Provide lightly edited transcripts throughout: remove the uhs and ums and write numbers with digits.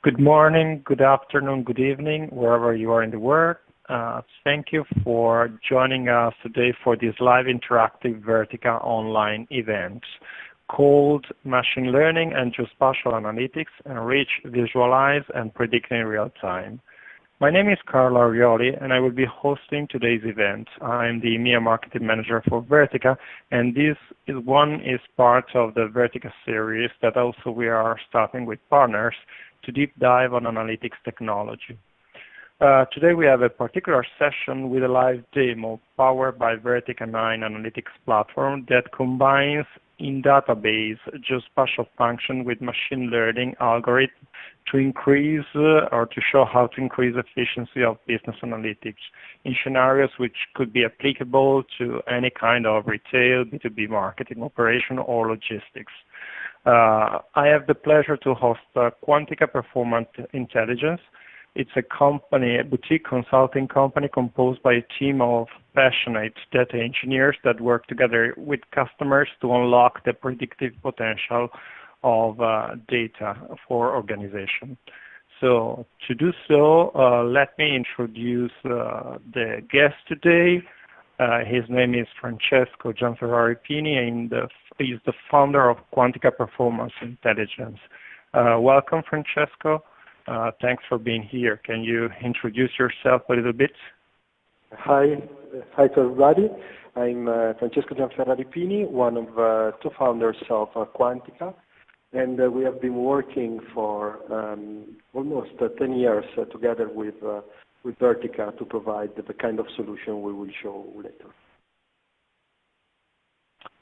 Good morning, good afternoon, good evening, wherever you are in the world. Thank you for joining us today for this live interactive Vertica online event called Machine Learning and Geospatial Analytics, Enrich, Visualize, and Predict in Real Time. My name is Carlo Arioli, and I will be hosting today's event. I'm the EMEA Marketing Manager for Vertica, and this is part of the Vertica series that also we are starting with partners to deep dive on analytics technology. Today we have a particular session with a live demo powered by Vertica 9 analytics platform that combines in-database geospatial function with machine learning algorithm to increase or to show how to increase efficiency of business analytics in scenarios which could be applicable to any kind of retail, B2B marketing operation or logistics. I have the pleasure to host Quantyca Performance Intelligence. It's a company, a boutique consulting company composed by a team of passionate data engineers that work together with customers to unlock the predictive potential of data for organization. So to do so, let me introduce the guest today. His name is Francesco Gianferrari Pini, and he's the founder of Quantyca Performance Intelligence. Welcome, Francesco. Thanks for being here. Can you introduce yourself a little bit? Hi to everybody. I'm Francesco Gianferrari Pini, one of two founders of Quantyca, and we have been working for almost 10 years together with Vertica to provide the kind of solution we will show later.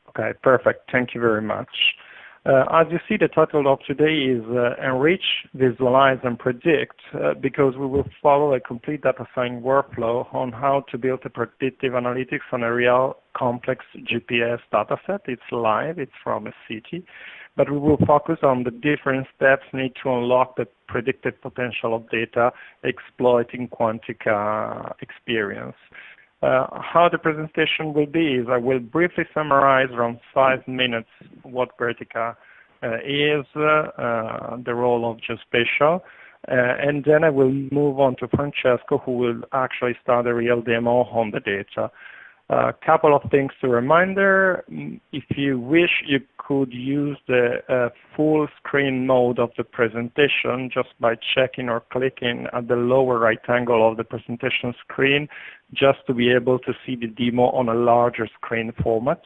Okay, perfect. Thank you very much. As you see, the title of today is Enrich, Visualize, and Predict, because we will follow a complete data science workflow on how to build a predictive analytics on a real complex GPS dataset. It's live, it's from a city, but we will focus on the different steps needed to unlock the predicted potential of data exploiting Quantyca experience. How the presentation will be is I will briefly summarize around 5 minutes what Vertica is, the role of Geospatial, and then I will move on to Francesco, who will actually start a real demo on the data. A couple of things to reminder. If you wish, you could use the full screen mode of the presentation just by checking or clicking at the lower right angle of the presentation screen, just to be able to see the demo on a larger screen format.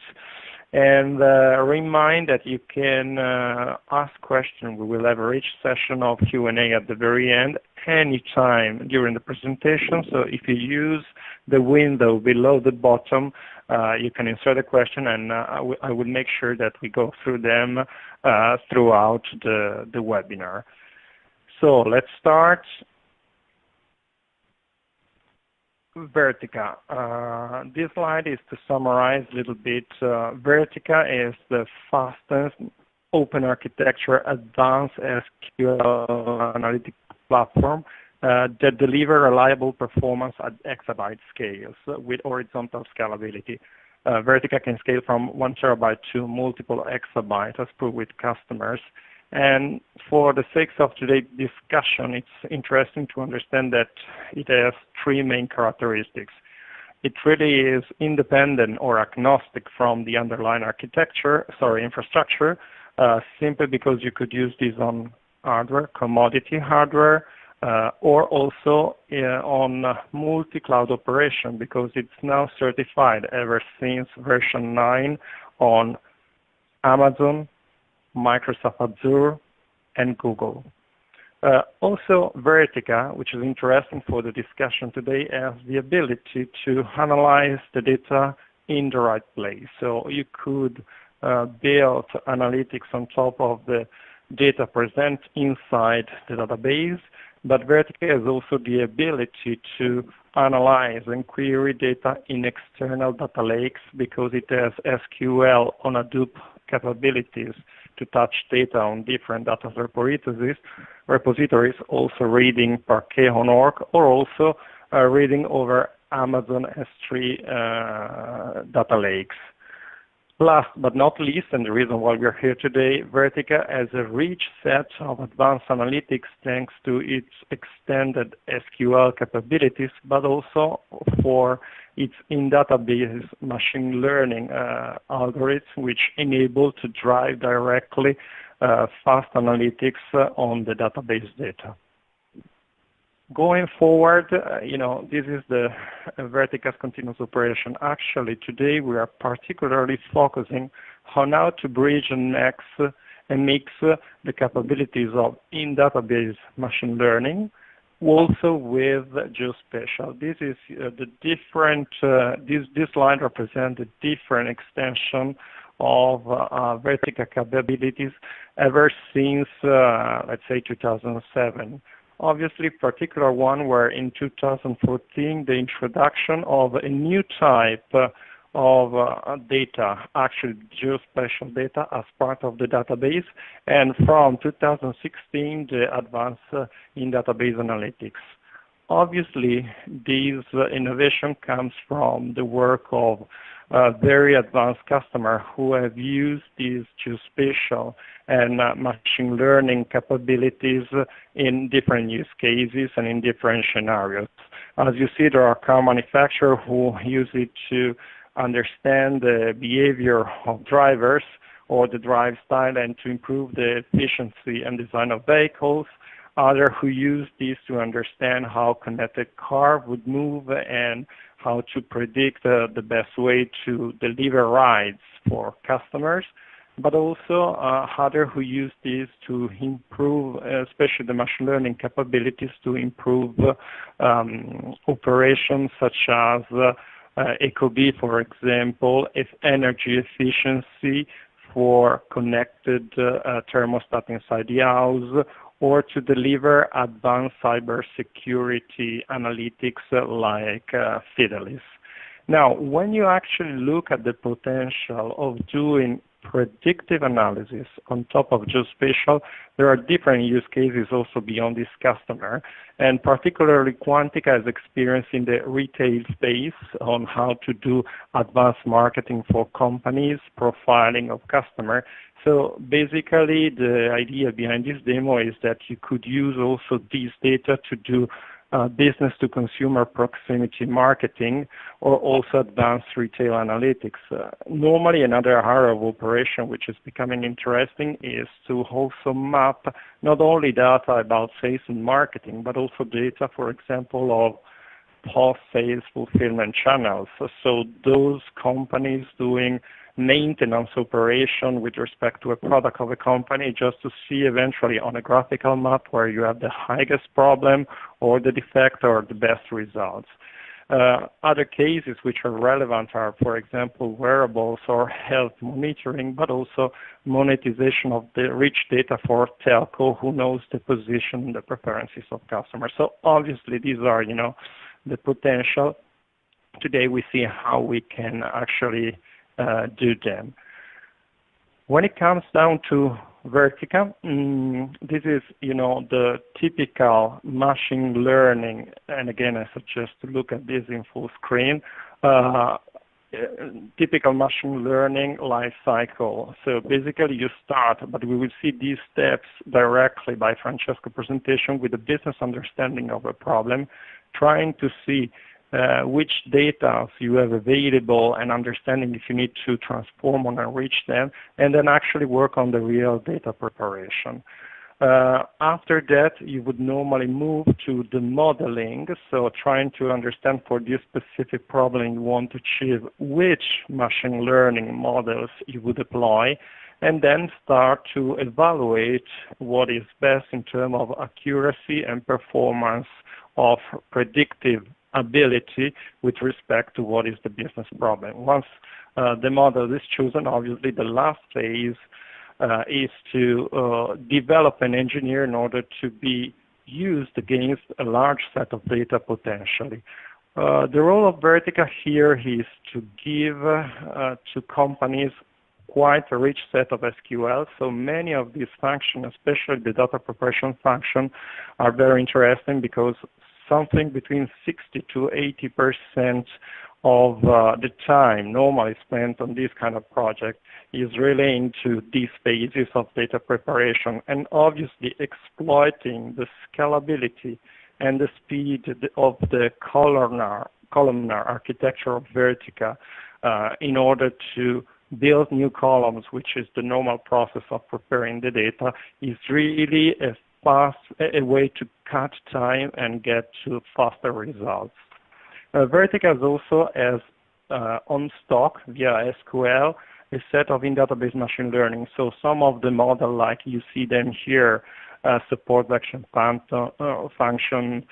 And remind that you can ask questions. We will have a rich session of Q&A at the very end, anytime during the presentation. So if you use the window below the bottom, you can insert a question, and I will make sure that we go through them throughout the webinar. So let's start. Vertica. This slide is to summarize a little bit. Vertica is the fastest open architecture advanced SQL analytic platform that deliver reliable performance at exabyte scales with horizontal scalability. Vertica can scale from 1 terabyte to multiple exabytes as per with customers. And for the sake of today's discussion, it's interesting to understand that it has 3 main characteristics. It really is independent or agnostic from the underlying infrastructure, simply because you could use this on hardware, commodity hardware, or also on multi-cloud operation, because it's now certified ever since version 9 on Amazon, Microsoft Azure, and Google. Also, Vertica, which is interesting for the discussion today, has the ability to analyze the data in the right place. So you could build analytics on top of the data present inside the database, but Vertica has also the ability to analyze and query data in external data lakes, because it has SQL on Hadoop capabilities to touch data on different data repositories, also reading Parquet on Oracle, or also reading over Amazon S3 data lakes. Last but not least, and the reason why we're here today, Vertica has a rich set of advanced analytics thanks to its extended SQL capabilities, but also for its in-database machine learning algorithms, which enable to drive directly fast analytics on the database data. Going forward, this is the Vertica's continuous operation. Actually, today we are particularly focusing on how to bridge and mix the capabilities of in-database machine learning also with Geospatial. This is the different. This line represents a different extension of Vertica capabilities ever since, let's say, 2007. Obviously, particular one were in 2014 the introduction of a new type of data, actually geospatial data as part of the database, and from 2016 the advance in database analytics. Obviously, this innovation comes from the work of very advanced customers who have used these geospatial and machine learning capabilities in different use cases and in different scenarios. As you see, there are car manufacturers who use it to understand the behavior of drivers or the drive style and to improve the efficiency and design of vehicles. Others who use this to understand how connected car would move and how to predict the best way to deliver rides for customers, but also others who use this to improve, especially the machine learning capabilities to improve operations such as ecobee, for example, if energy efficiency for connected thermostat inside the house, or to deliver advanced cybersecurity analytics like Visualise. Now, when you actually look at the potential of doing predictive analysis on top of Geospatial, there are different use cases also beyond this customer, and particularly Quantyca has experience in the retail space on how to do advanced marketing for companies, profiling of customer. So basically the idea behind this demo is that you could use also these data to do business to consumer proximity marketing or also advanced retail analytics. Normally another area of operation which is becoming interesting is to also map not only data about sales and marketing, but also data, for example, of post-sales fulfillment channels. So those companies doing maintenance operation with respect to a product of a company, just to see eventually on a graphical map where you have the highest problem or the defect or the best results. Other cases which are relevant are, for example, wearables or health monitoring, but also monetization of the rich data for telco who knows the position and the preferences of customers. So obviously these are, the potential. Today we see how we can actually do them. When it comes down to Vertica, this is, the typical machine learning, and again, I suggest to look at this in full screen, typical machine learning life cycle. So basically you start, but we will see these steps directly by Francesco's presentation with a business understanding of a problem, trying to see which data you have available and understanding if you need to transform or enrich them, and then actually work on the real data preparation. After that, you would normally move to the modeling, so trying to understand for this specific problem you want to achieve which machine learning models you would apply, and then start to evaluate what is best in terms of accuracy and performance of predictive ability with respect to what is the business problem. Once the model is chosen, obviously the last phase is to develop an engineer in order to be used against a large set of data potentially. The role of Vertica here is to give to companies quite a rich set of SQL, so many of these functions, especially the data preparation function, are very interesting because something between 60 to 80% of the time normally spent on this kind of project is really into these phases of data preparation, and obviously exploiting the scalability and the speed of the columnar architecture of Vertica in order to build new columns, which is the normal process of preparing the data, is really a way to cut time and get to faster results. Vertica also has on stock via SQL a set of in-database machine learning. So some of the model, like you see them here, support action function,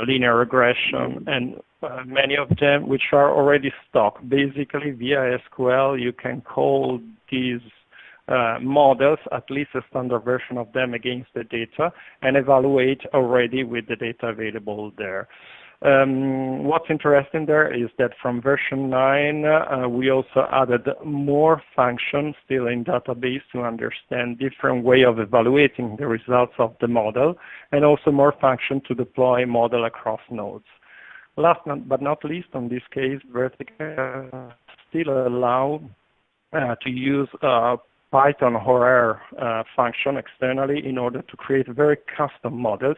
linear regression, and many of them which are already stock. Basically, via SQL, you can call these models, at least a standard version of them, against the data and evaluate already with the data available there. What's interesting there is that from version 9, we also added more functions still in database to understand different way of evaluating the results of the model, and also more function to deploy model across nodes. Last but not least, on this case, Vertica still allow to use Python or R function externally in order to create very custom models,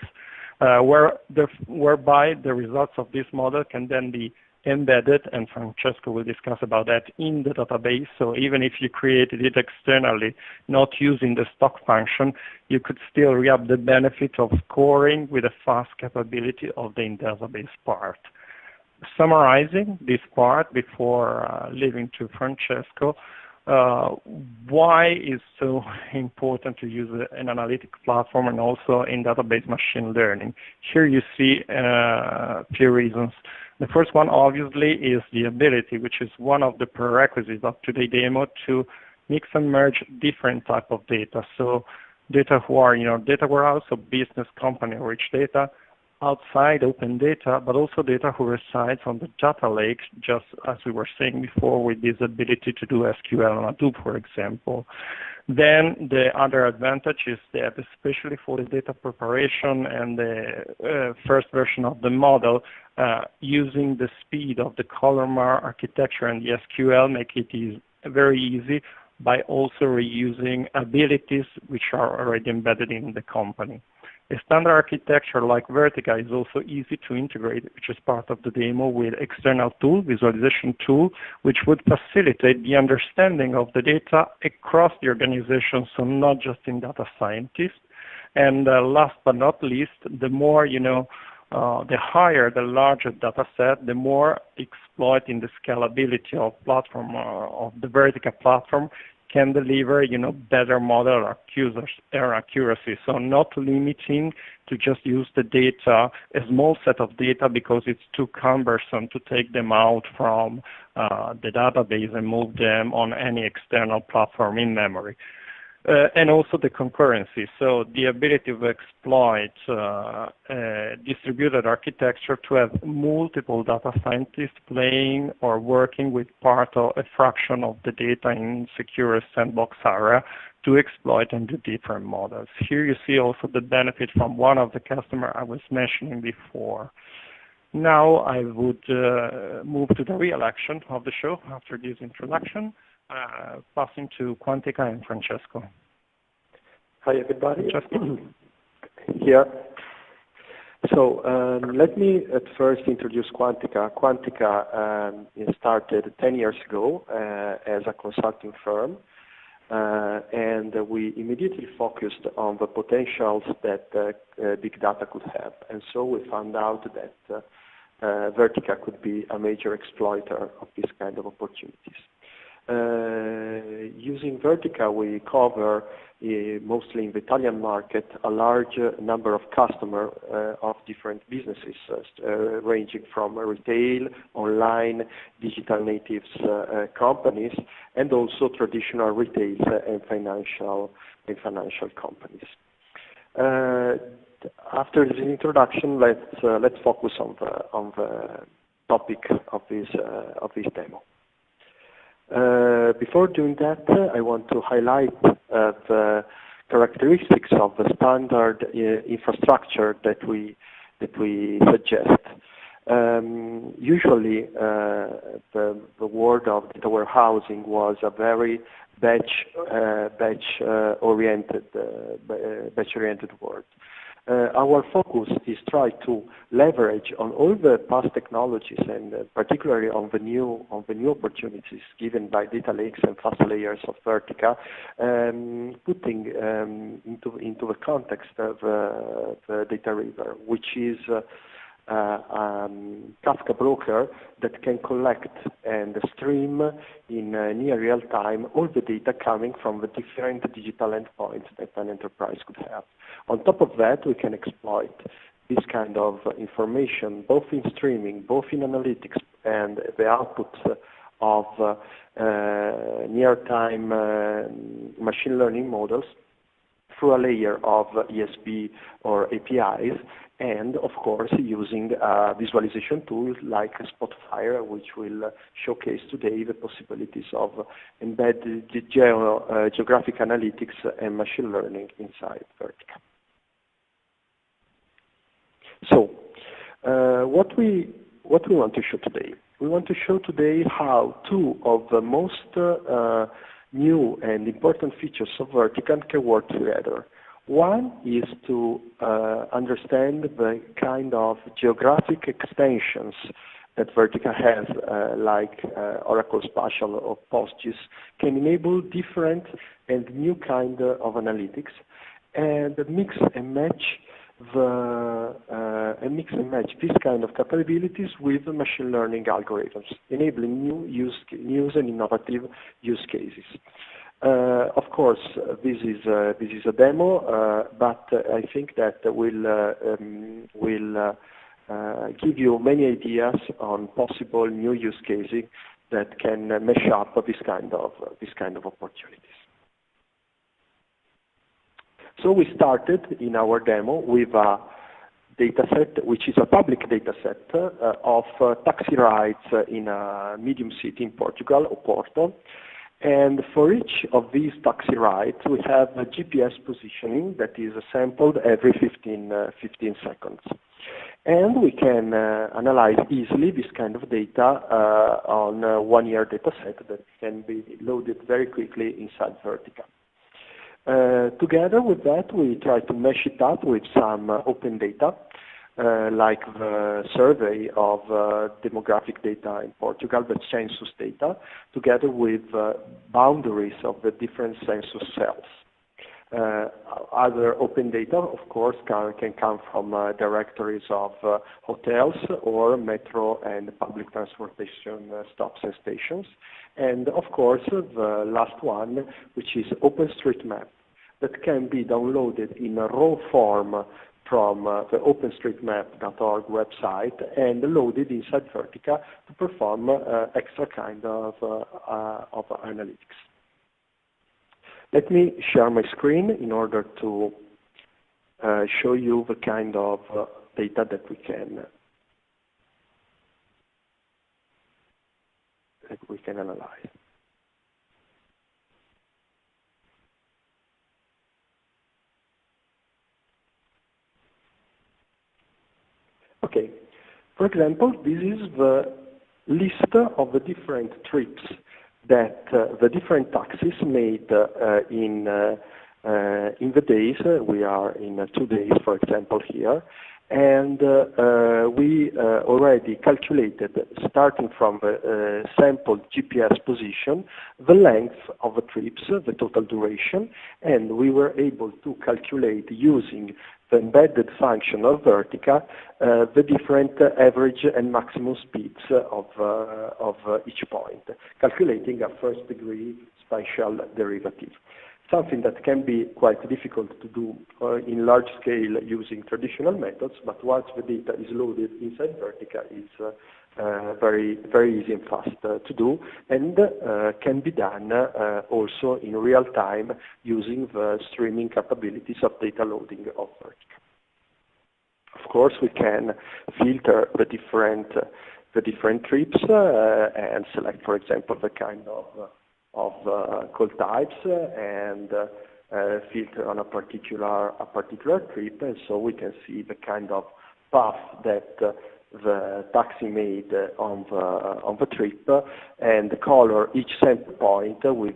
whereby the results of this model can then be embedded, and Francesco will discuss about that, in the database. So even if you created it externally, not using the stock function, you could still reap the benefit of scoring with a fast capability of the in-database part. Summarizing this part before leaving to Francesco, why is so important to use an analytic platform and also in database machine learning? Here you see a few reasons. The first one, obviously, is the ability, which is one of the prerequisites of today's demo, to mix and merge different type of data. So data who are, data warehouse or business company rich data, outside open data, but also data who resides on the data lake, just as we were saying before, with this ability to do SQL on Hadoop, for example. Then the other advantage is that, especially for the data preparation and the first version of the model, using the speed of the columnar architecture and the SQL make it very easy by also reusing abilities which are already embedded in the company. A standard architecture like Vertica is also easy to integrate, which is part of the demo, with external tool, visualization tool, which would facilitate the understanding of the data across the organization, so not just in data scientists. And last but not least, the more, the higher, the larger data set, the more exploiting the scalability of platform, of the Vertica platform, can deliver, better model accuracy. So not limiting to just use the data, a small set of data, because it's too cumbersome to take them out from the database and move them on any external platform in memory. And also the concurrency, so the ability to exploit distributed architecture to have multiple data scientists playing or working with part or a fraction of the data in secure sandbox area to exploit and do different models. Here you see also the benefit from one of the customers I was mentioning before. Now I would move to the real action of the show after this introduction. Passing to Quantyca and Francesco. Hi, everybody. Here. So let me at first introduce Quantyca. Quantyca started 10 years ago as a consulting firm, and we immediately focused on the potentials that big data could have. And so we found out that Vertica could be a major exploiter of this kind of opportunities. Using Vertica, we cover, mostly in the Italian market, a large number of customers of different businesses, ranging from retail, online, digital natives companies, and also traditional retail and financial companies. After this introduction, let's focus on the topic of this demo. Before doing that, I want to highlight the characteristics of the standard infrastructure that we suggest. Usually, the world of data warehousing was a very batch-oriented world. Our focus is try to leverage on all the past technologies and particularly on the new opportunities given by data lakes and fast layers of Vertica, putting into the context of the data river, which is Kafka broker that can collect and stream in near real time all the data coming from the different digital endpoints that an enterprise could have. On top of that, we can exploit this kind of information both in streaming, both in analytics, and the outputs of near-time machine learning models through a layer of ESB or APIs, and of course using visualization tools like Spotfire, which will showcase today the possibilities of embedded geographic analytics and machine learning inside Vertica. So, what we want to show today? We want to show today how two of the most new and important features of Vertica can work together. One is to understand the kind of geographic extensions that Vertica has, like Oracle Spatial or PostGIS, can enable different and new kind of analytics, and mix and match these kind of capabilities with machine learning algorithms, enabling new and innovative use cases. Of course, this is a demo, but I think that will give you many ideas on possible new use cases that can mesh up this kind of opportunities. So we started in our demo with a dataset, which is a public dataset of taxi rides in a medium city in Portugal, Oporto. And for each of these taxi rides, we have a GPS positioning that is sampled every 15 seconds. And we can analyze easily this kind of data on a one-year dataset that can be loaded very quickly inside Vertica. Together with that, we try to mesh it up with some open data, like the survey of demographic data in Portugal, the census data, together with boundaries of the different census cells. Other open data, of course, can come from directories of hotels or metro and public transportation stops and stations. And of course, the last one, which is OpenStreetMap, that can be downloaded in a raw form from the openstreetmap.org website and loaded inside Vertica to perform extra kind of analytics. Let me share my screen in order to show you the kind of data that we can analyze. Okay, for example, this is the list of the different trips that the different taxis made in the days. We are in 2 days, for example, here. And we already calculated, starting from the sampled GPS position, the length of the trips, the total duration, and we were able to calculate using the embedded function of Vertica the different average and maximum speeds of each point, calculating a first-degree spatial derivative. Something that can be quite difficult to do in large scale using traditional methods, but once the data is loaded inside Vertica, it's very, very easy and fast to do, and can be done also in real time using the streaming capabilities of data loading of Vertica. Of course, we can filter the different trips and select, for example, the kind of call types and filter on a particular trip, and so we can see the kind of path that the taxi made on the trip, and color each center point with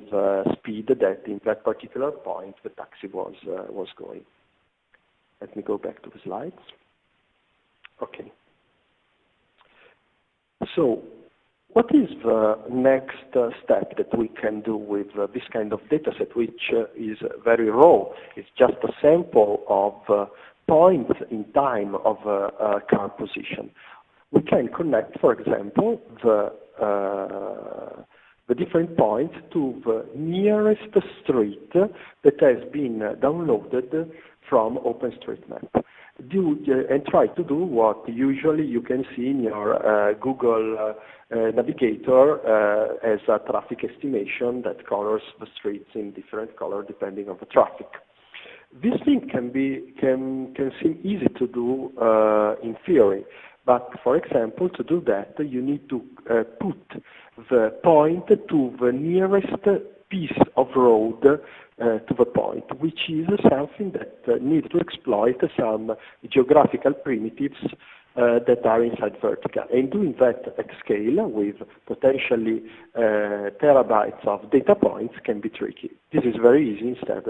speed that in that particular point the taxi was going. Let me go back to the slides. Okay. So, what is the next step that we can do with this kind of data set, which is very raw? It's just a sample of points in time of a car position. We can connect, for example, the different points to the nearest street that has been downloaded from OpenStreetMap. And try to do what usually you can see in your Google Navigator as a traffic estimation that colors the streets in different color depending on the traffic. This thing can seem easy to do in theory, but for example, to do that, you need to put the point to the nearest piece of road to the point, which is something that needs to exploit some geographical primitives that are inside Vertica. And doing that at scale with potentially terabytes of data points can be tricky. This is very easy instead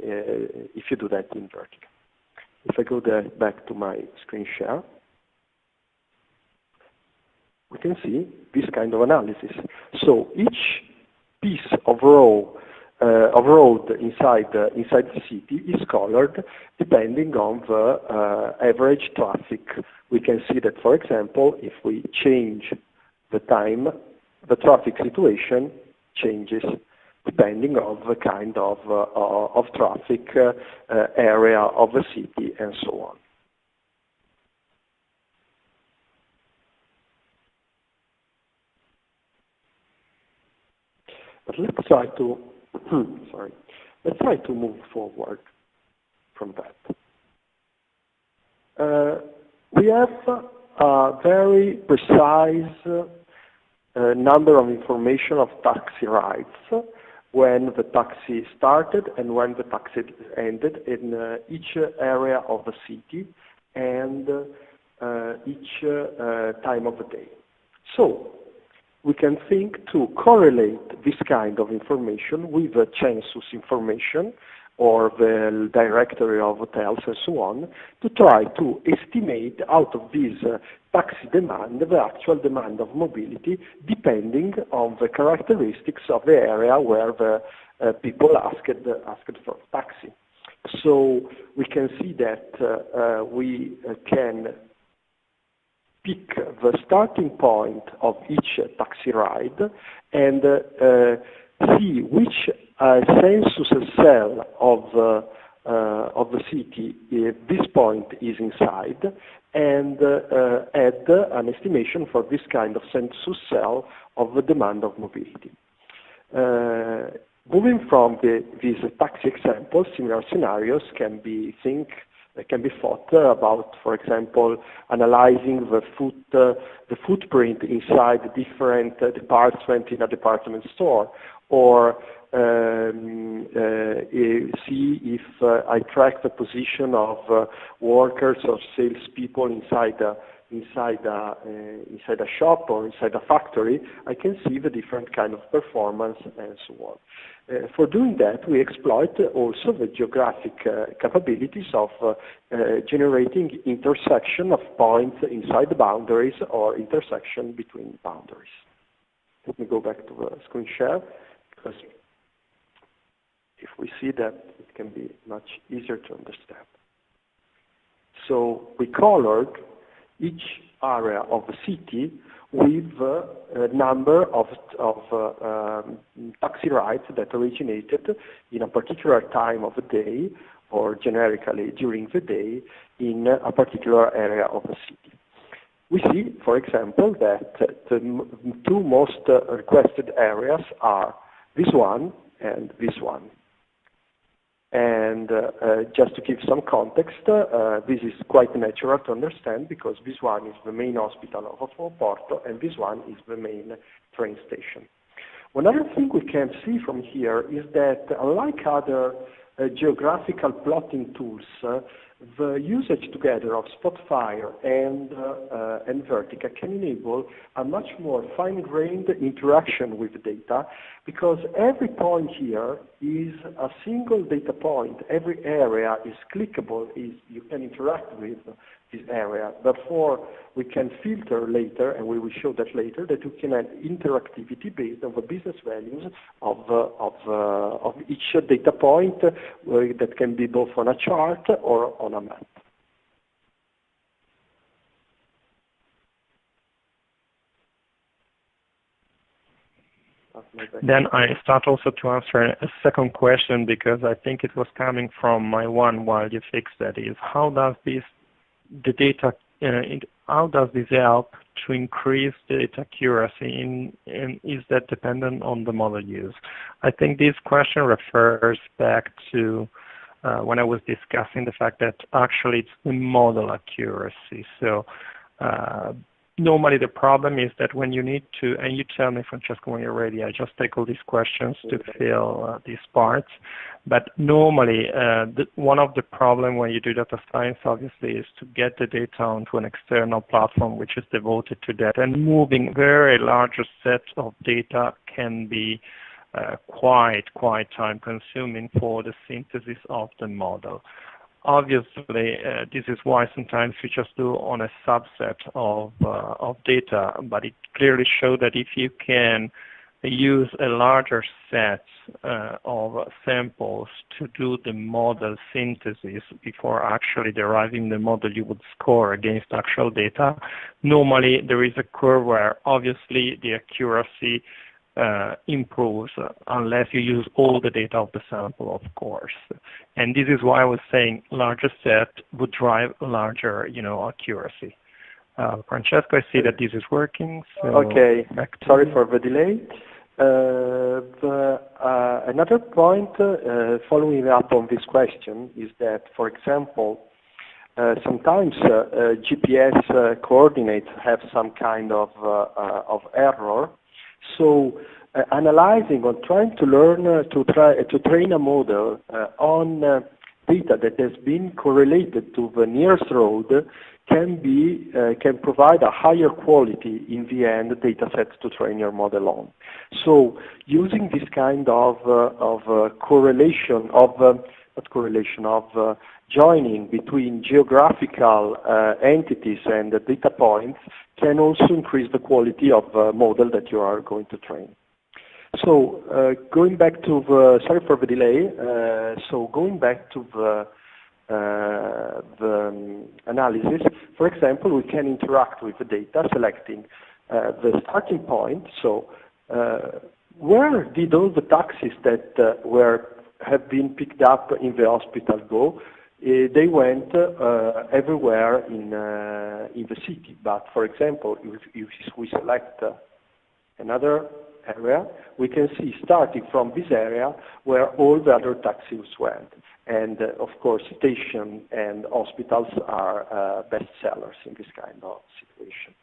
if you do that in Vertica. If I go back to my screen share, we can see this kind of analysis. So each piece of road inside the city is colored depending on the average traffic. We can see that, for example, if we change the time, the traffic situation changes depending on the kind of traffic area of the city and so on. But let's try to let's try to move forward from that. We have a very precise number of information of taxi rides, when the taxi started and when the taxi ended in each area of the city and each time of the day. So we can think to correlate this kind of information with the census information or the directory of hotels and so on, to try to estimate out of this taxi demand the actual demand of mobility depending on the characteristics of the area where the people asked for taxi. So we can see that we can pick the starting point of each taxi ride and see which census cell of the city this point is inside, and add an estimation for this kind of census cell of the demand of mobility. Moving from these taxi examples, similar scenarios can be thought about, for example, analyzing the footprint inside different departments in a department store, or see if I track the position of workers or salespeople inside a shop or inside a factory. I can see the different kind of performance and so on. For doing that, we exploit also the geographic capabilities of generating intersection of points inside the boundaries or intersection between boundaries. Let me go back to the screen share, because if we see that, it can be much easier to understand. So we colored each area of the city with a number of taxi rides that originated in a particular time of the day, or generically during the day, in a particular area of the city. We see, for example, that the two most requested areas are this one and this one. And just to give some context, this is quite natural to understand, because this one is the main hospital of Porto and this one is the main train station. One other thing we can see from here is that, unlike other geographical plotting tools, The usage together of Spotfire and Vertica can enable a much more fine-grained interaction with data, because every point here is a single data point. Every area is clickable, you can interact with this area. Therefore, we can filter later, and we will show that later, that we can have interactivity based on the business values of each data point that can be both on a chart or on a map. Then I start also to answer a second question, because I think it was coming from my one while you fix that, is how does this how does this help to increase data accuracy, and is that dependent on the model use? I think this question refers back to when I was discussing the fact that actually it's the model accuracy. So normally the problem is that when you need to, and you tell me, Francesco, when you're ready, I just take all these questions to fill these parts. But normally, one of the problems when you do data science, obviously, is to get the data onto an external platform which is devoted to that. And moving very large sets of data can be quite time-consuming for the synthesis of the model. Obviously, this is why sometimes we just do on a subset of data, but it clearly shows that if you can use a larger set of samples to do the model synthesis before actually deriving the model you would score against actual data, normally there is a curve where obviously the accuracy improves unless you use all the data of the sample, of course. And this is why I was saying larger set would drive larger, accuracy. Francesco, I see that this is working. So okay, sorry for the delay. Another point following up on this question is that, for example, sometimes GPS coordinates have some kind of error. So analyzing or trying to learn to train a model on data that has been correlated to the nearest road can provide a higher quality in the end data set to train your model on. So using this kind of correlation of joining between geographical entities and the data points can also increase the quality of the model that you are going to train. So going back to the, sorry for the delay, so going back to the analysis, for example, we can interact with the data selecting the starting point. So where did all the taxis that have been picked up in the hospital go? They went everywhere in the city. But for example, if we select another area, we can see starting from this area where all the other taxis went. And of course, stations and hospitals are best sellers in this kind of situation.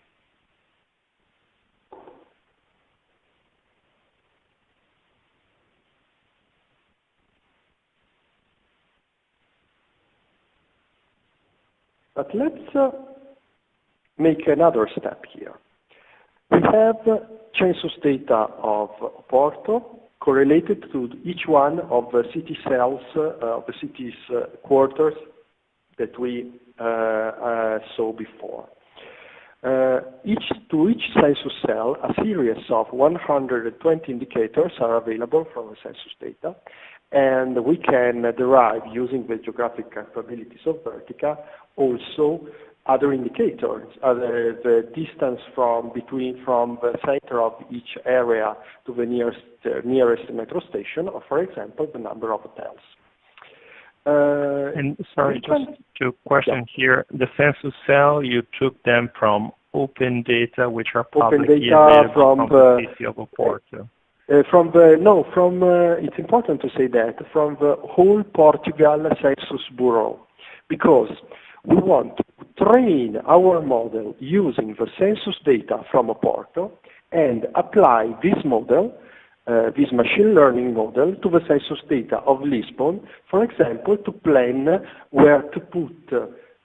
But let's make another step here. We have census data of Porto correlated to each one of the city cells, of the city's quarters that we saw before. To each census cell, a series of 120 indicators are available from the census data, and we can derive, using the geographic capabilities of Vertica, also other indicators, the distance from the center of each area to the nearest metro station, or for example, the number of hotels. And sorry, just to question here, the census cell, you took them from open data, which are publicly available from the city of Porto. It's important to say that from the whole Portugal Census Bureau, because we want to train our model using the census data from Porto and apply this model this machine learning model to the census data of Lisbon, for example, to plan where to put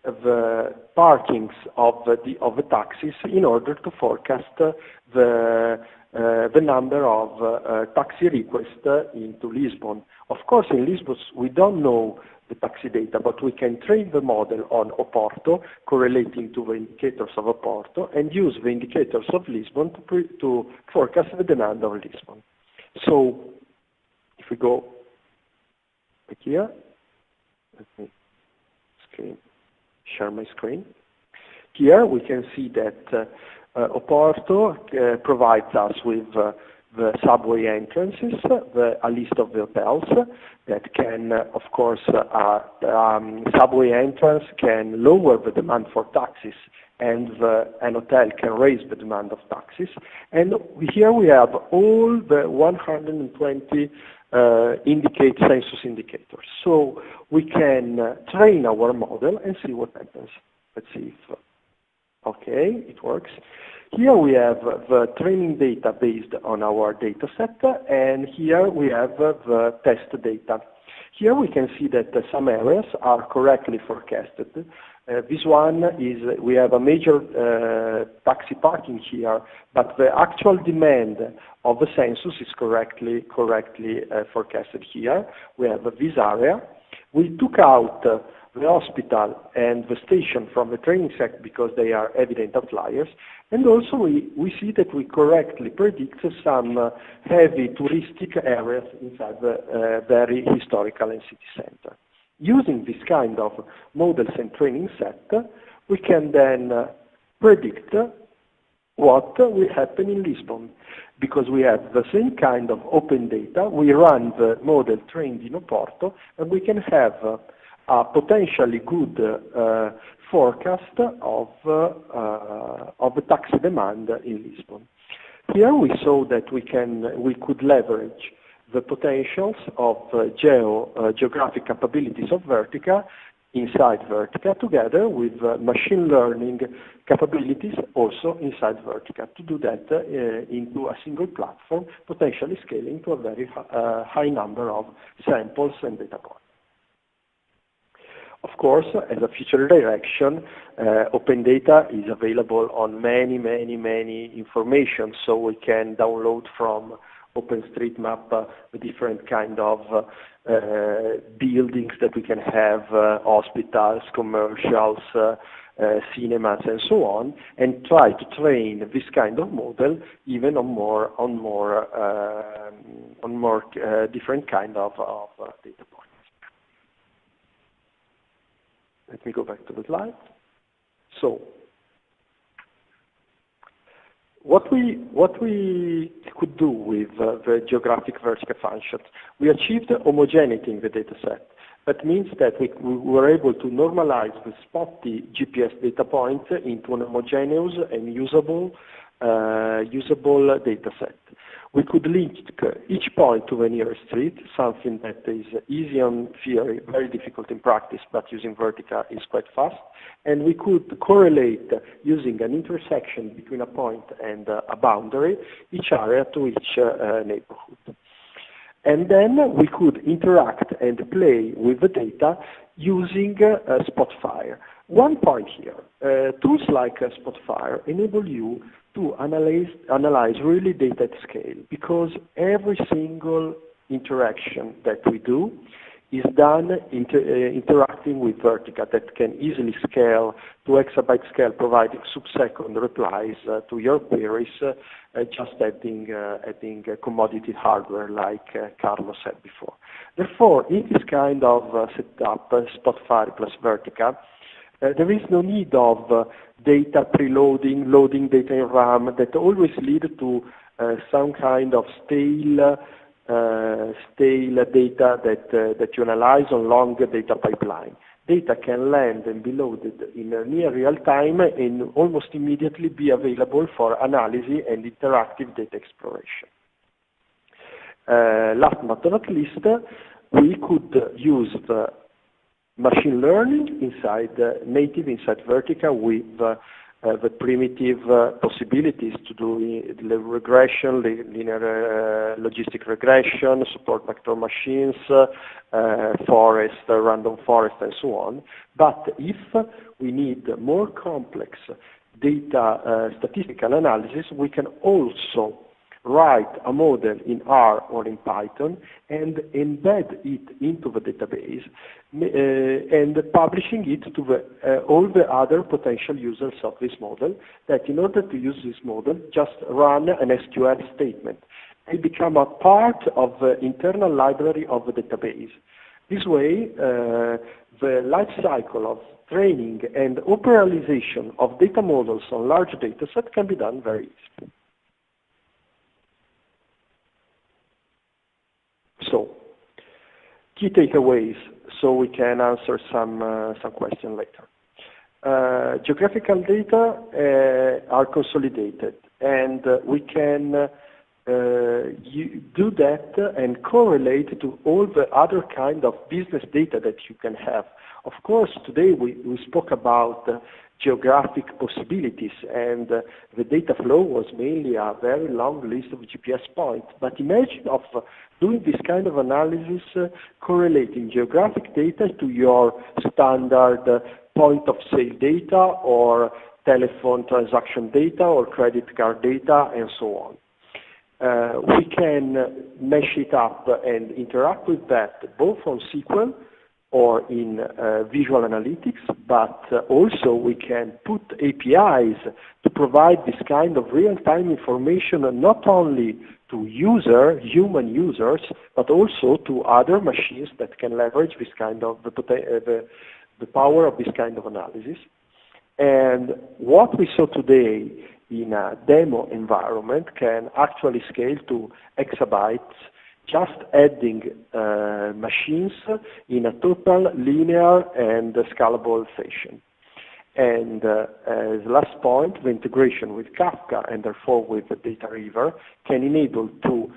the parkings of the taxis in order to forecast the number of taxi requests into Lisbon. Of course, in Lisbon, we don't know the taxi data, but we can train the model on Oporto, correlating to the indicators of Oporto, and use the indicators of Lisbon to forecast the demand of Lisbon. So, if we go back here, let me share my screen. Here we can see that Oporto provides us with the subway entrances, a list of the hotels that can, of course, subway entrance can lower the demand for taxis, and an hotel can raise the demand of taxis. And here we have all the 120 census indicators. So we can train our model and see what happens. Let's see if, okay, it works. Here we have the training data based on our data set, and here we have the test data. Here we can see that some areas are correctly forecasted. This one is, we have a major taxi parking here, but the actual demand of the census is correctly forecasted here. We have this area. We took out the hospital and the station from the training set because they are evident outliers. And also we see that we correctly predict some heavy touristic areas inside the very historical and city center. Using this kind of models and training set, we can then predict what will happen in Lisbon. Because we have the same kind of open data, we run the model trained in Oporto, and we can have a potentially good forecast of the taxi demand in Lisbon. Here we saw that we could leverage the potentials of geographic capabilities of Vertica inside Vertica, together with machine learning capabilities also inside Vertica, to do that into a single platform, potentially scaling to a very high number of samples and data points. Of course, as a future direction, open data is available on many information, so we can download from OpenStreetMap the different kind of buildings that we can have, hospitals, commercials, cinemas, and so on, and try to train this kind of model even on more different kind of data points. Let me go back to the slide. So, what we could do with the geographic Vertica functions, we achieved homogeneity in the data set. That means that we were able to normalize the spotty GPS data point into an homogeneous and usable data set. We could link each point to the nearest street, something that is easy on theory, very difficult in practice, but using Vertica is quite fast. And we could correlate, using an intersection between a point and a boundary, each area to each neighborhood. And then we could interact and play with the data using Spotfire. One point here, tools like Spotfire enable you to analyze really data at scale, because every single interaction that we do is done interacting with Vertica, that can easily scale to exabyte scale, providing sub-second replies to your queries, just adding commodity hardware like Carlo said before. Therefore, in this kind of setup, Spotfire plus Vertica, there is no need of data preloading, loading data in RAM, that always lead to some kind of stale data that you analyze on long data pipeline. Data can land and be loaded in near real time and almost immediately be available for analysis and interactive data exploration. Last but not least, we could use the machine learning native inside Vertica with the primitive possibilities to do the regression, linear logistic regression, support vector machines, forest, random forest, and so on. But if we need more complex data statistical analysis, we can also write a model in R or in Python and embed it into the database and publishing it to all the other potential users of this model that in order to use this model just run an SQL statement. They become a part of the internal library of the database. This way, the life cycle of training and operationalization of data models on large data sets can be done very easily. So, key takeaways, so we can answer some questions later. Geographical data are consolidated, and we can do that and correlate to all the other kind of business data that you can have. Of course, today we spoke about geographic possibilities, and the data flow was mainly a very long list of GPS points. But imagine of doing this kind of analysis, correlating geographic data to your standard point of sale data or telephone transaction data or credit card data and so on. We can mesh it up and interact with that both on SQL or in visual analytics, but also we can put APIs to provide this kind of real-time information not only to human users, but also to other machines that can leverage this kind of the power of this kind of analysis. And what we saw today in a demo environment can actually scale to exabytes, just adding machines in a total linear and scalable fashion. And as last point, the integration with Kafka and therefore with the Data River can enable to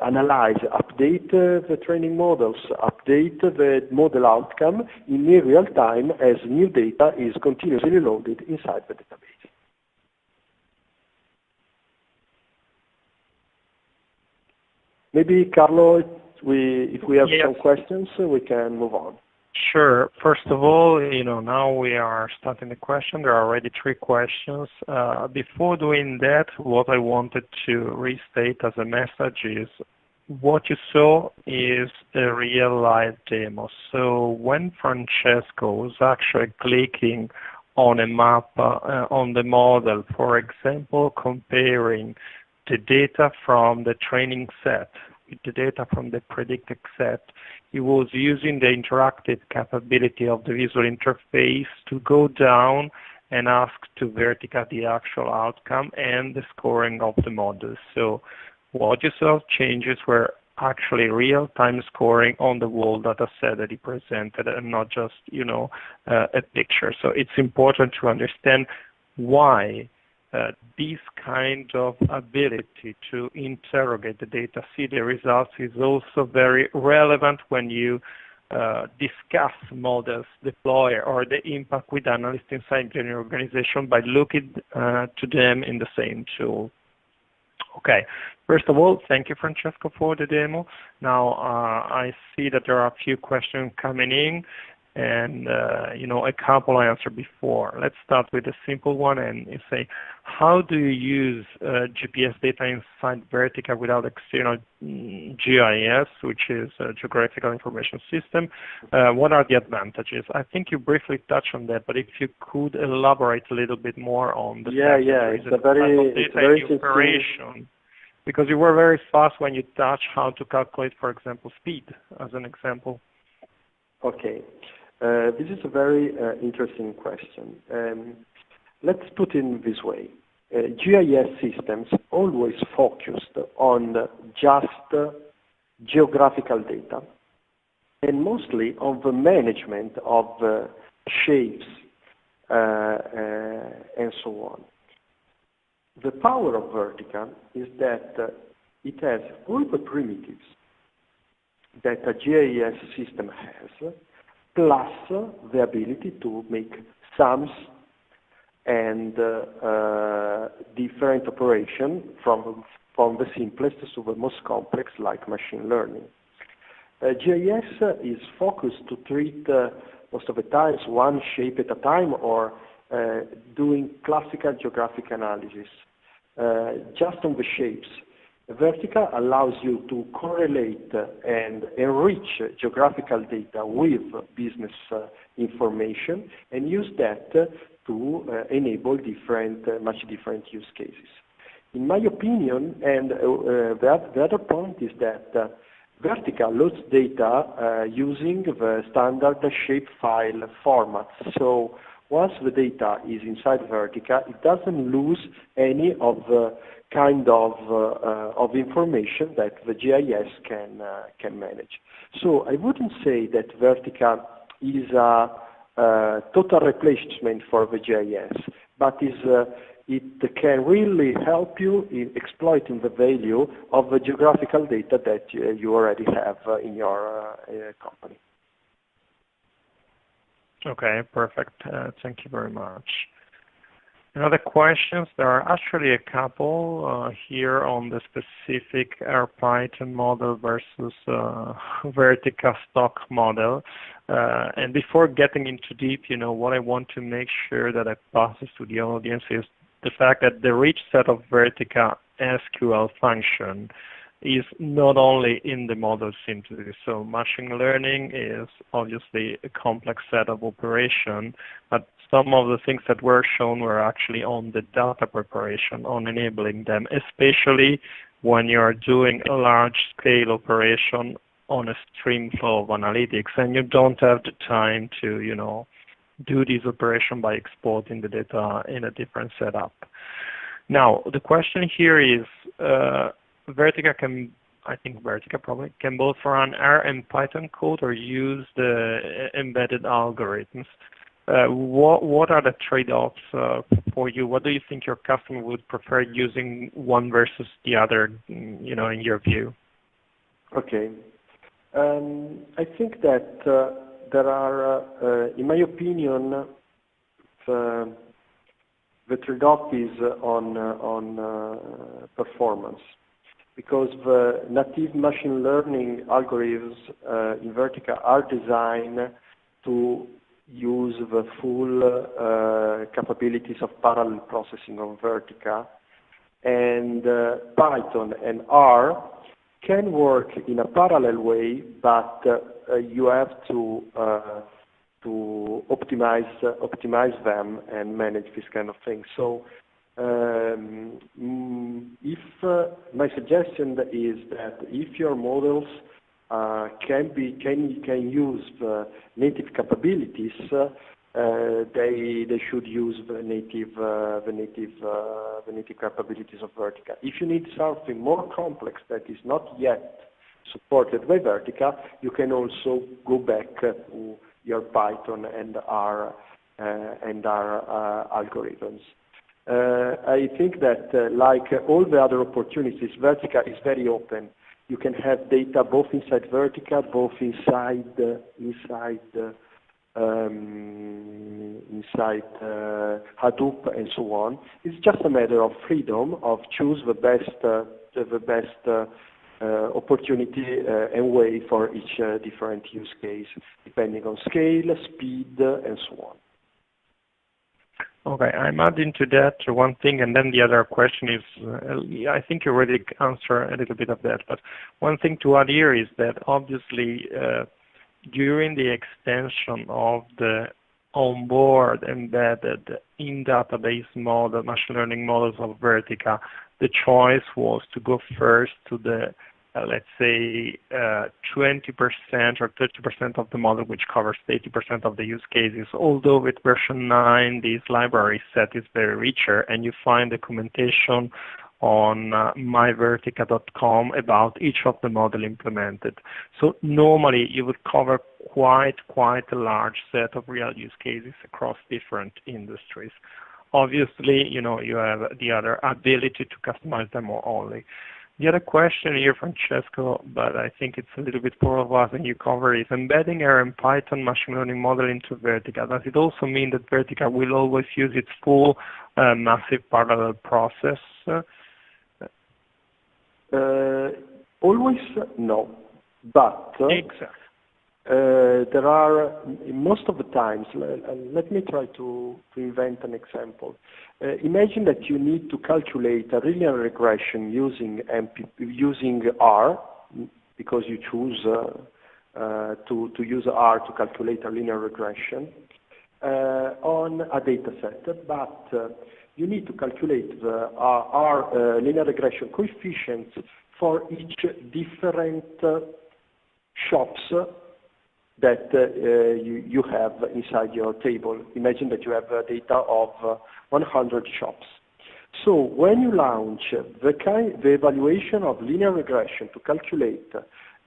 analyze, update the training models, update the model outcome in near real time as new data is continuously loaded inside the database. Maybe, Carlo, if we have some questions, we can move on. Sure. First of all, now we are starting the question. There are already 3 questions. Before doing that, what I wanted to restate as a message is what you saw is a real live demo. So when Francesco was actually clicking on a map on the model, for example, comparing the data from the training set with the data from the predicted set, he was using the interactive capability of the visual interface to go down and ask to Vertica the actual outcome and the scoring of the model. So what you saw changes were actually real-time scoring on the wall data set that he presented and not just, a picture. So it's important to understand why this kind of ability to interrogate the data, see the results, is also very relevant when you discuss models, deploy, or the impact with analysts inside your organization by looking to them in the same tool. Okay, first of all, thank you, Francesco, for the demo. Now, I see that there are a few questions coming in, and a couple I answered before. Let's start with a simple one, and you say, how do you use GPS data inside Vertica without external GIS, which is a Geographical Information System? What are the advantages? I think you briefly touched on that, but if you could elaborate a little bit more on the it's a very operation, because you were very fast when you touched how to calculate, for example, speed, as an example. Okay. This is a very interesting question. Let's put it this way. GIS systems always focused on just geographical data and mostly on the management of shapes and so on. The power of Vertica is that it has all the primitives that a GIS system has, plus the ability to make sums and different operation from the simplest to the most complex, like machine learning. GIS is focused to treat most of the times one shape at a time, or doing classical geographic analysis just on the shapes. Vertica allows you to correlate and enrich geographical data with business information and use that to enable much different use cases. In my opinion, and the other point is that Vertica loads data using the standard shapefile format. So once the data is inside Vertica, it doesn't lose any of the kind of information that the GIS can manage. So I wouldn't say that Vertica is a total replacement for the GIS, but it can really help you in exploiting the value of the geographical data that you already have in your company. Okay, perfect. Thank you very much. Another questions, there are actually a couple here on the specific Python model versus Vertica stock model. And before getting into deep, what I want to make sure that I pass to the audience is the fact that the rich set of Vertica SQL function is not only in the model simply. So machine learning is obviously a complex set of operation, but some of the things that were shown were actually on the data preparation, on enabling them, especially when you're doing a large-scale operation on a stream flow of analytics, and you don't have the time to, do this operation by exporting the data in a different setup. Now, the question here is, Vertica probably can both run R and Python code or use the embedded algorithms. What are the trade-offs for you? What do you think your customer would prefer using one versus the other, in your view? Okay. I think that there are, in my opinion, the trade-off is on performance, because the native machine learning algorithms in Vertica are designed to use the full capabilities of parallel processing of Vertica, and Python and R can work in a parallel way, but you have to optimize them and manage this kind of thing. So if my suggestion is that if your models can use the native capabilities, they should use the native capabilities of Vertica. If you need something more complex that is not yet supported by Vertica, you can also go back to your Python and R algorithms. I think that like all the other opportunities, Vertica is very open. You can have data both inside Vertica, both inside Hadoop, and so on. It's just a matter of freedom of choose the best opportunity and way for each different use case, depending on scale, speed, and so on. Okay, I'm adding to that one thing, and then the other question is, I think you already answered a little bit of that, but one thing to add here is that obviously during the extension of the onboard embedded in-database model, machine learning models of Vertica, the choice was to go first to the let's say 20% or 30% of the model, which covers 80% of the use cases. Although with version 9, this library set is very richer, and you find documentation on myvertica.com about each of the model implemented. So normally you would cover quite a large set of real use cases across different industries. Obviously, you have the other ability to customize them more only. The other question here, Francesco, but I think it's a little bit for of us and you cover is embedding R and Python machine learning model into Vertica. Does it also mean that Vertica will always use its full massive parallel process? Always no, but exactly. There are, most of the times, let me try to invent an example. Imagine that you need to calculate a linear regression using R, because you choose to use R to calculate a linear regression on a data set, but you need to calculate the R linear regression coefficients for each different shops that you have inside your table. Imagine that you have data of 100 shops. So when you launch the evaluation of linear regression to calculate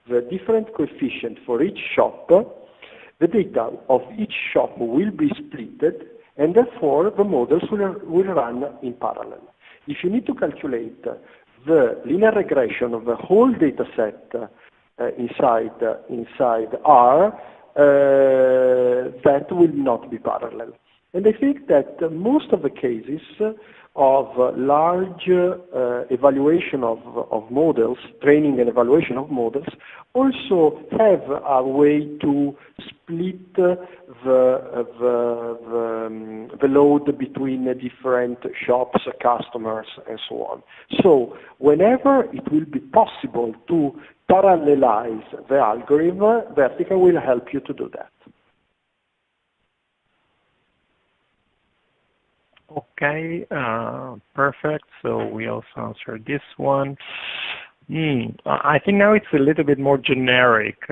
the different coefficient for each shop, the data of each shop will be splitted, and therefore the models will run in parallel. If you need to calculate the linear regression of the whole data set inside R, that will not be parallel. And I think that most of the cases of large evaluation of models, training and evaluation of models, also have a way to split the load between different shops, customers, and so on. So whenever it will be possible to parallelize the algorithm, Vertica will help you to do that. Okay, perfect. So we also answered this one. I think now it's a little bit more generic,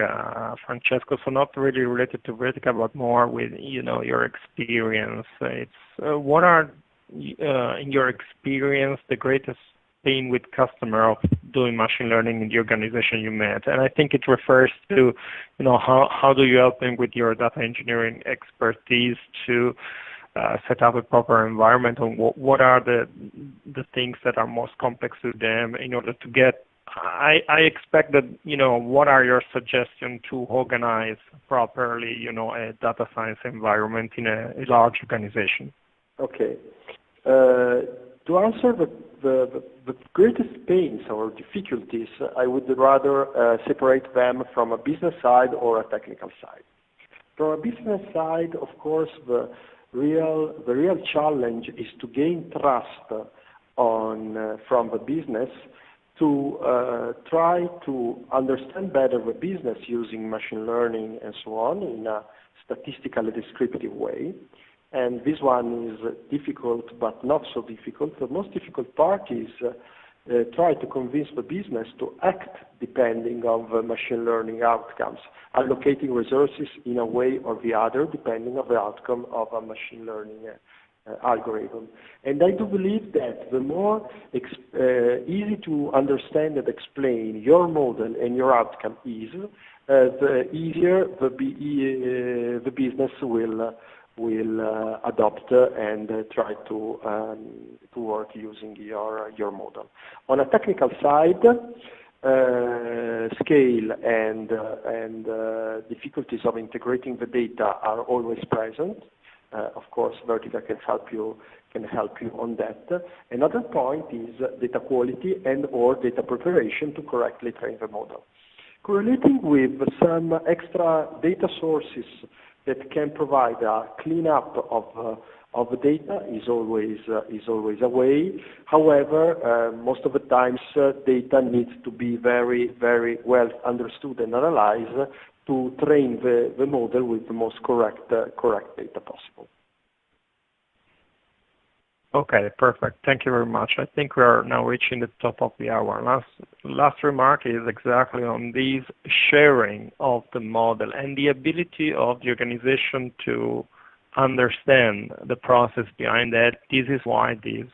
Francesco, so not really related to Vertica, but more with, your experience. It's what are, in your experience, the greatest pain with customer of doing machine learning in the organization you met? And I think it refers to, how do you help them with your data engineering expertise to set up a proper environment, and what are the things that are most complex to them in order to get, I expect that, what are your suggestions to organize properly, a data science environment in a large organization? Okay. To answer the greatest pains or difficulties, I would rather separate them from a business side or a technical side. From a business side, of course, the real challenge is to gain trust from the business to try to understand better the business using machine learning and so on in a statistically descriptive way. And this one is difficult, but not so difficult. The most difficult part is try to convince the business to act depending on the machine learning outcomes, allocating resources in a way or the other depending on the outcome of a machine learning algorithm. And I do believe that the more easy to understand and explain your model and your outcome is, the easier the business will adopt and try to work using your model. On a technical side, scale and difficulties of integrating the data are always present. Of course, Vertica can help you on that. Another point is data quality and or data preparation to correctly train the model. Correlating with some extra data sources that can provide a cleanup of the data is always a way. However, most of the times data needs to be very, very well understood and analyzed to train the model with the most correct data possible. Okay, perfect. Thank you very much. I think we are now reaching the top of the hour. Last remark is exactly on this sharing of the model and the ability of the organization to understand the process behind that. This is why this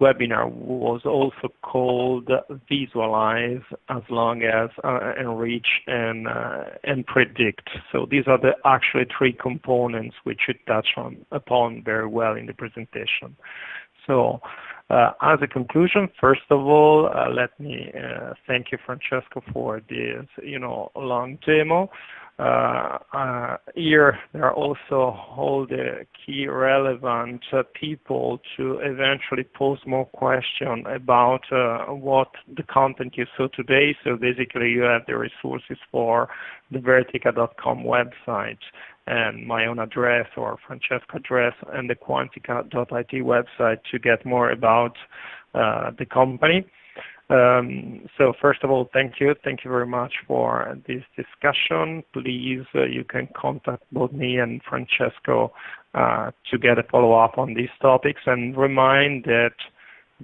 webinar was also called Visualize, as long as enrich and predict. So these are the actually three components which you touch upon very well in the presentation. So As a conclusion, first of all, let me thank you, Francesco, for this, long demo. Here, there are also all the key relevant people to eventually pose more questions about what the content you saw today. So basically, you have the resources for the Vertica.com website and my own address or Francesco address and the Quantyca.it website to get more about the company. So first of all, thank you. Thank you very much for this discussion. Please, you can contact both me and Francesco to get a follow-up on these topics, and remind that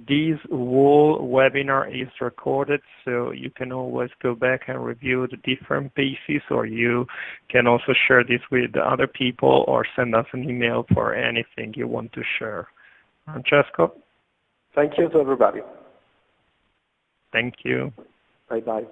this whole webinar is recorded, so you can always go back and review the different pieces, or you can also share this with other people or send us an email for anything you want to share. Francesco? Thank you to everybody. Thank you. Bye-bye.